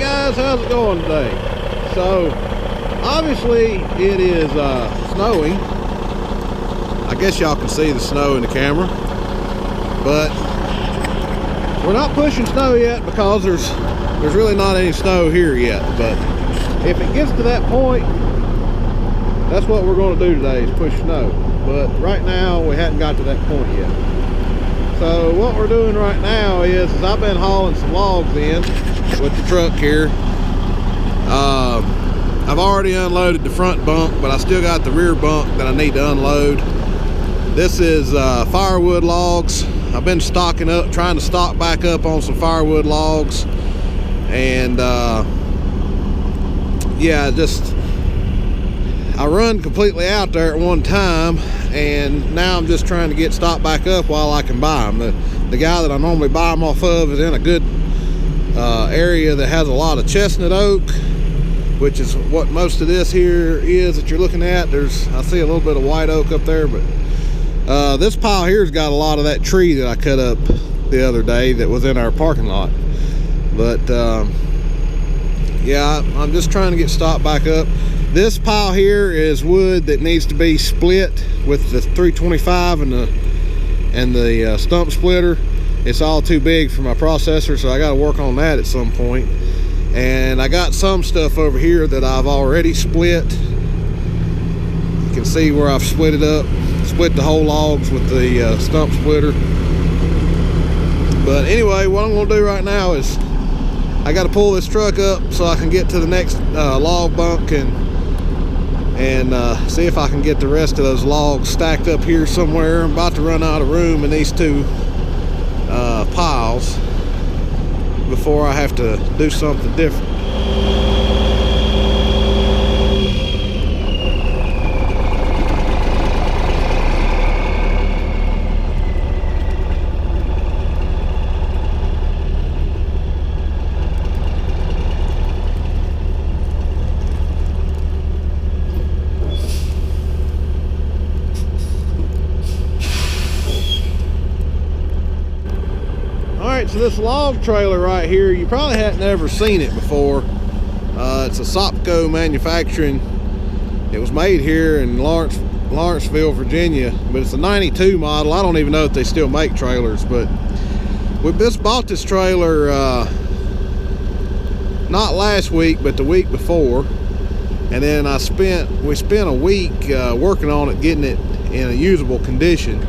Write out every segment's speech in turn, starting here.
guys, how's it going today? So obviously it is snowing. I guess y'all can see the snow in the camera, but we're not pushing snow yet because there's really not any snow here yet. But if it gets to that point, that's what we're going to do today, is push snow. But right now we hadn't got to that point yet. So what we're doing right now is I've been hauling some logs in with the truck here. I've already unloaded the front bunk, but I still got the rear bunk that I need to unload. This is firewood logs. I've been stocking up, trying to stock back up on some firewood logs. And yeah, I run completely out there at one time, and now I'm just trying to get stocked back up while I can buy them. The guy that I normally buy them off of is in a good area that has a lot of chestnut oak, which is what most of this here is that you're looking at. I see a little bit of white oak up there, but this pile here's got a lot of that tree that I cut up the other day that was in our parking lot. But yeah, I'm just trying to get stocked back up. This pile here is wood that needs to be split with the 325 and the stump splitter. It's all too big for my processor, so I got to work on that at some point. And I got some stuff over here that I've already split. You can see where I've split it up, split the whole logs with the stump splitter. But anyway, what I'm going to do right now is I got to pull this truck up so I can get to the next log bunk and see if I can get the rest of those logs stacked up here somewhere. I'm about to run out of room in these two piles before I have to do something different. So this log trailer right here, you probably hadn't ever seen it before. It's a Sopco manufacturing. It was made here in Lawrenceville, Virginia, but it's a 92 model. I don't even know if they still make trailers, but we just bought this trailer not last week, but the week before. And then we spent a week working on it, getting it in a usable condition.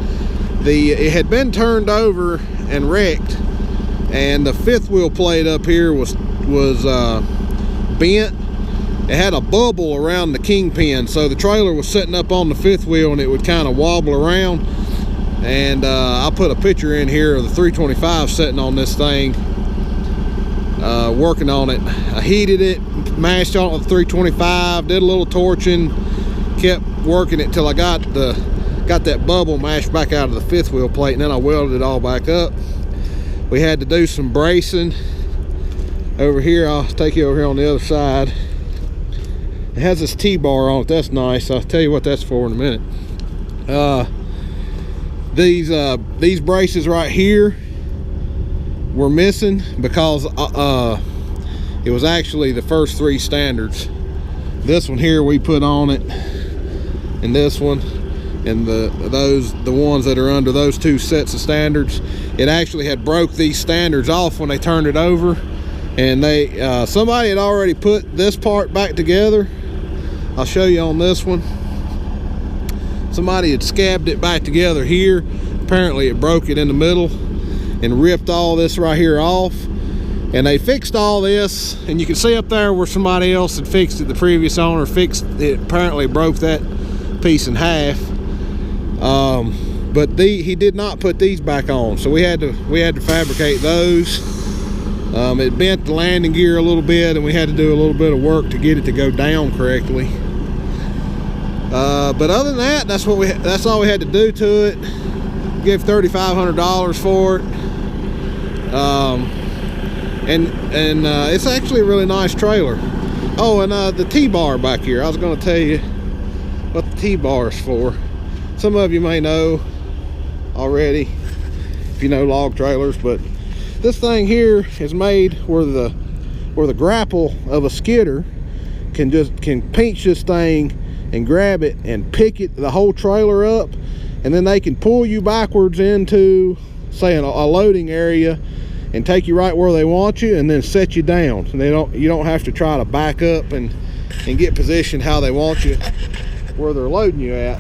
It had been turned over and wrecked, and the fifth wheel plate up here was bent. It had a bubble around the kingpin, so the trailer was sitting up on the fifth wheel and it would kind of wobble around. And I put a picture in here of the 325 sitting on this thing, working on it. I heated it, mashed on it with 325, did a little torching, kept working it till I got that bubble mashed back out of the fifth wheel plate, and then I welded it all back up. We had to do some bracing over here. I'll take you over here on the other side. It has this T-bar on it. That's nice. I'll tell you what that's for in a minute. These braces right here were missing because it was actually the first three standards. This one here we put on it, and this one, and the ones that are under those two sets of standards. It actually had broke these standards off when they turned it over, and somebody had already put this part back together. I'll show you on this one. Somebody had scabbed it back together here. Apparently it broke it in the middle and ripped all this right here off, and they fixed all this, and you can see up there where somebody else had fixed it. The previous owner fixed it, apparently broke that piece in half. But he did not put these back on, so we had to fabricate those. It bent the landing gear a little bit, and we had to do a little bit of work to get it to go down correctly. But other than that, that's all we had to do to it. Give $3,500 for it. And it's actually a really nice trailer. Oh, and the T-bar back here, I was going to tell you what the T-bar is for. Some of you may know already if you know log trailers, but this thing here is made where the where the grapple of a skidder can pinch this thing and grab it and pick it, the whole trailer up, and then they can pull you backwards into, say, a loading area and take you right where they want you and then set you down. And you don't have to try to back up and get positioned how they want you where they're loading you at.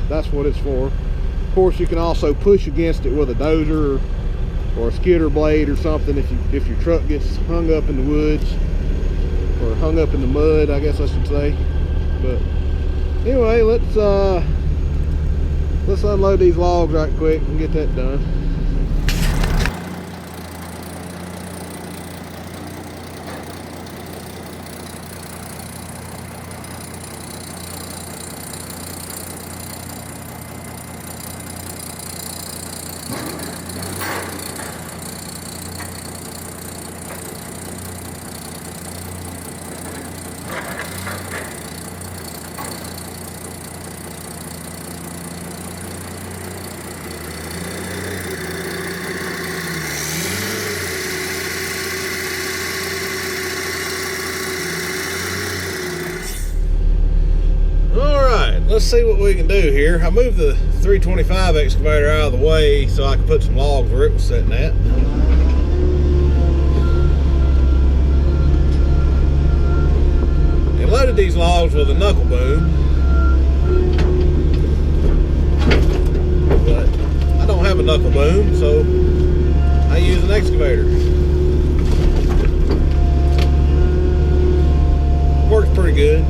That's what it's for. Of course, you can also push against it with a dozer or a skidder blade or something if your truck gets hung up in the woods or hung up in the mud, I guess I should say. But anyway, let's unload these logs right quick and get that done. Let's see what we can do here. I moved the 325 excavator out of the way so I could put some logs where it was sitting at. And loaded these logs with a knuckle boom. But I don't have a knuckle boom, so I use an excavator. Works pretty good.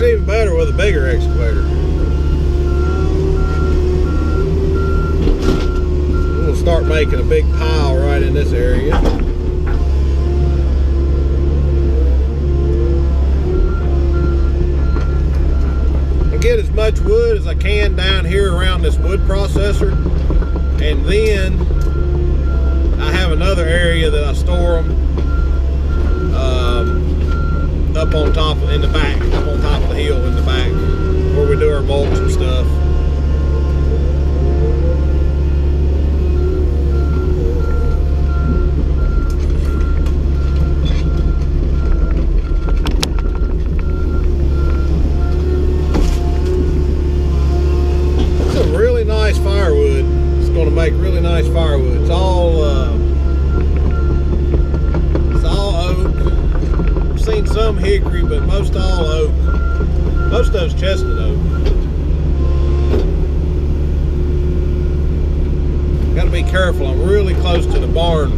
Even better with a bigger excavator. We'll start making a big pile right in this area. And get as much wood as I can down here around this wood processor, and then I have another area that I store them up on top, in the back, up on top of the hill in the back, where we do our bolts and stuff. It's a really nice firewood. It's going to make really nice firewood. It's all oak. Seen some hickory, but most all oak. Most of it's chestnut oak. Got to be careful. I'm really close to the barn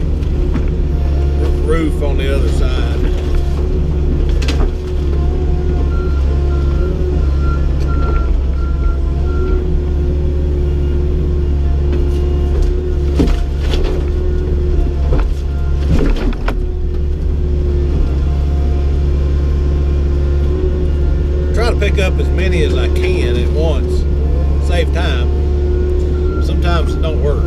roof on the other side. many as I can at once, save time. Sometimes it don't work.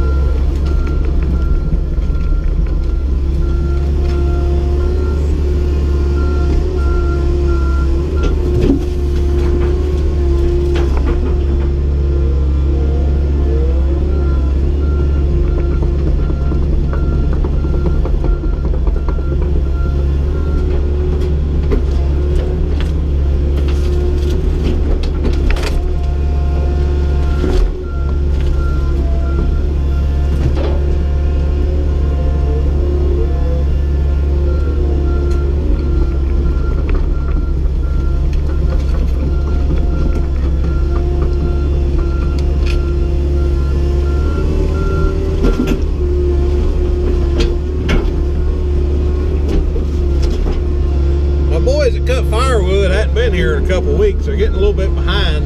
That cut firewood hadn't been here in a couple of weeks. They're getting a little bit behind.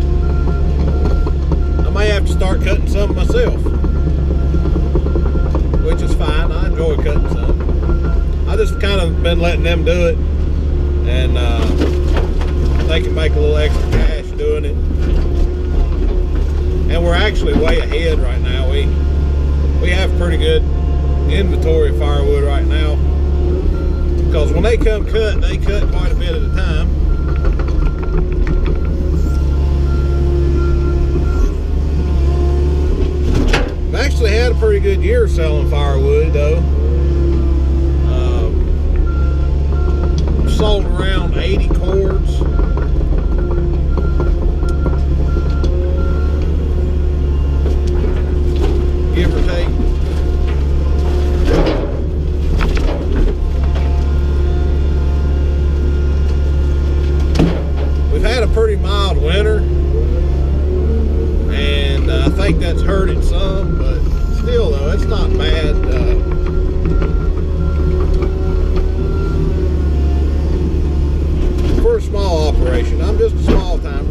I may have to start cutting some myself, which is fine. I enjoy cutting some. I just kind of been letting them do it, and they can make a little extra cash doing it. And we're actually way ahead right now. We have pretty good inventory of firewood right now. Because when they come cut, they cut quite a bit at a time. I've actually had a pretty good year selling firewood though. Sold around 80 cords. Give or take. Had a pretty mild winter, and I think that's hurt it some, but still though, it's not bad. For a small operation. I'm just a small timer.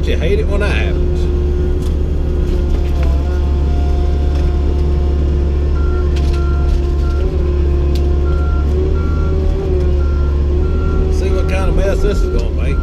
You hate it when that happens. See what kind of mess this is going to make.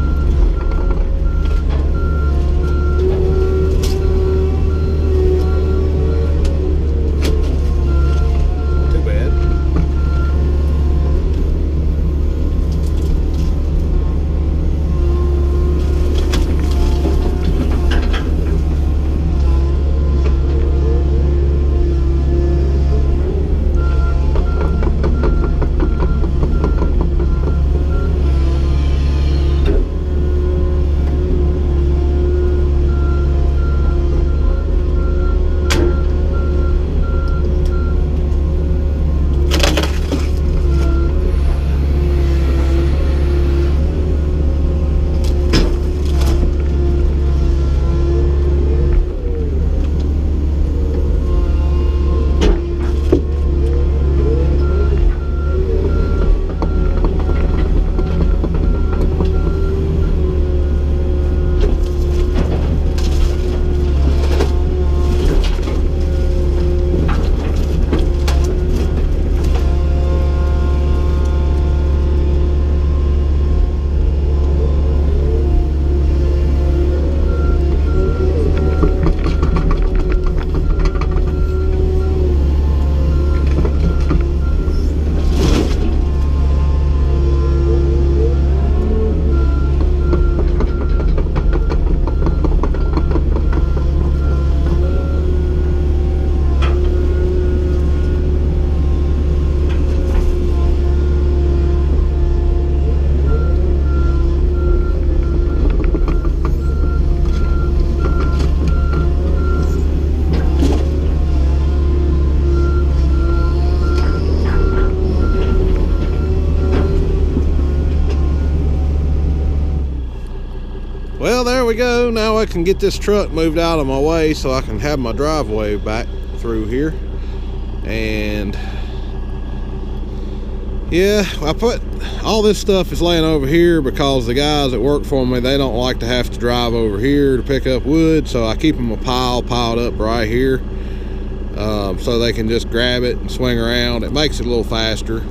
Well, there we go. Now I can get this truck moved out of my way so I can have my driveway back through here. And yeah, I put all this stuff is laying over here because the guys that work for me, they don't like to have to drive over here to pick up wood, so I keep them a piled up right here, so they can just grab it and swing around. It makes it a little faster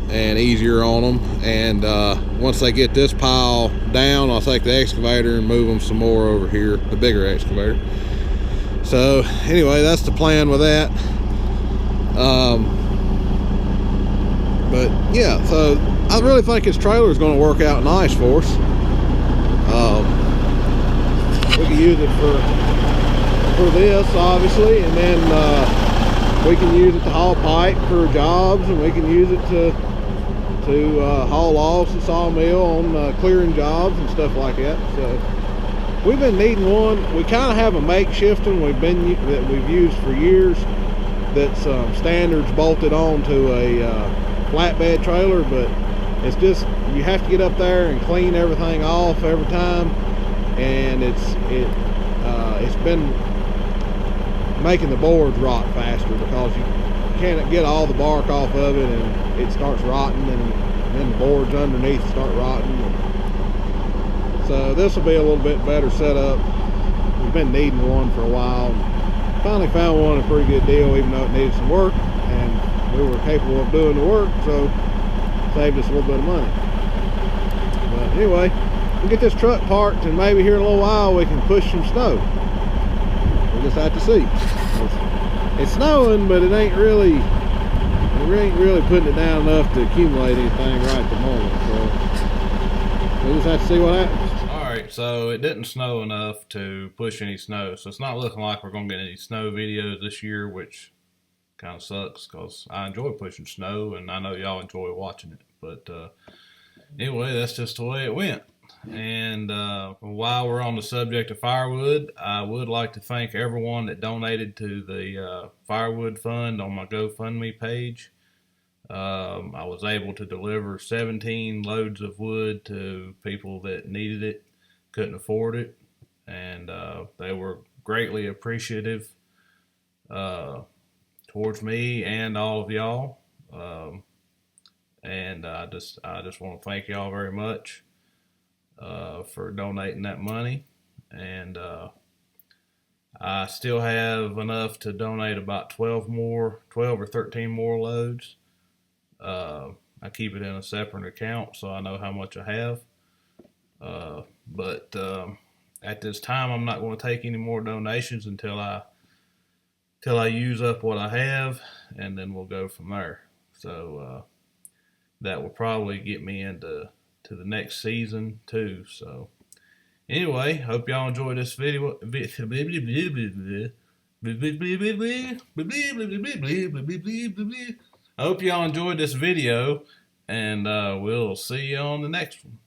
and easier on them. And once they get this pile down, I'll take the excavator and move them some more over here, the bigger excavator. So anyway, that's the plan with that. But yeah, so I really think this trailer is going to work out nice for us. We can use it for this, obviously, and then we can use it to haul pipe for jobs, and we can use it to haul logs and sawmill on clearing jobs and stuff like that. So we've been needing one. We kind of have a makeshift one that we've used for years. That's standards bolted onto a flatbed trailer, but it's just, you have to get up there and clean everything off every time, and it's been making the boards rot faster because you can't get all the bark off of it, and it starts rotting, and then the boards underneath start rotting. So this will be a little bit better setup. We've been needing one for a while. Finally found one at a pretty good deal, even though it needed some work, and we were capable of doing the work, so saved us a little bit of money. But anyway, we'll get this truck parked, and maybe here in a little while we can push some snow. We'll just have to see. It's snowing, but it ain't really putting it down enough to accumulate anything right at the moment. So we'll just have to see what happens. All right, so it didn't snow enough to push any snow, so it's not looking like we're gonna get any snow videos this year, which kind of sucks because I enjoy pushing snow, and I know y'all enjoy watching it. But anyway, that's just the way it went. And while we're on the subject of firewood, I would like to thank everyone that donated to the Firewood Fund on my GoFundMe page. I was able to deliver 17 loads of wood to people that needed it, couldn't afford it, and they were greatly appreciative towards me and all of y'all. And I just want to thank y'all very much for donating that money. And I still have enough to donate about 12 or 13 more loads. I keep it in a separate account so I know how much I have. But at this time, I'm not going to take any more donations until I use up what I have, and then we'll go from there. So that will probably get me into the next season too. So anyway, hope y'all enjoy this video. I hope y'all enjoyed this video, and we'll see you on the next one.